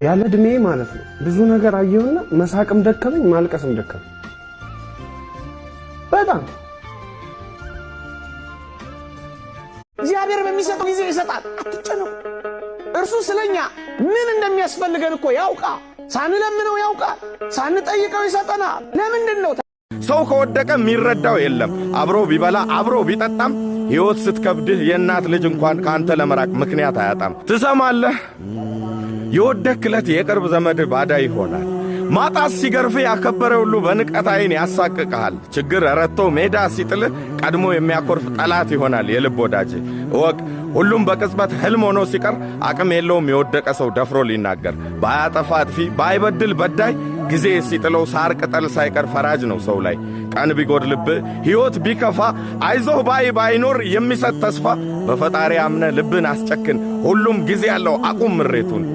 ያለ እድሜ ማለት ነው ብዙ ነገር አየውና መሳቅም ደከመኝ ማልቀስም ደከመኝ በጣም እግዚአብሔር በሚሰጠው ጊዜ ይሰጣል አትጨነቁ እርሱ ስለኛ ምን እንደሚያስፈልገን እኮ ያውቃል ሳንለምነው ያውቃል ሳንጠይቀው ይሰጠናል ለምንድነው ሰው ከወደቀ የሚረዳው የለም አብሮ ቢበላ አብሮ ቢጠጣም ሕይወት ስትከብድህ የእናት ልጅ እንኳን ካንተ ለመራቅ ምክንያት አያጣም ትሰማለህ የወደክለት የቅርብ ዘመድ ባዳ ይሆናል ማጣስ ሲገርፍ ያከበረ ሁሉ በንቀት አይን ያሳቅቃል ችግር ረቶ ሜዳ ሲጥልህ ቀድሞ የሚያኮርፍ ጠላት ይሆናል የልብ ወዳጅ እወቅ ሁሉም በቅጽበት ህልም ሆኖ ሲቀር አቅም የለውም የወደቀ ሰው ደፍሮ ሊናገር ባያጠፋ አጥፊ ባይበድል በዳይ ጊዜ ሲጥለው ሳር ቅጠል ሳይቀር ፈራጅ ነው ሰው ላይ ቀን ቢጎድልብህ ሕይወት ቢከፋ አይዞህ ባይኖር የሚሰጥ ተስፋ በፈጣሪ አምነ ልብን አስጨክን ሁሉም ጊዜ ያለው አቁም ምሬቱን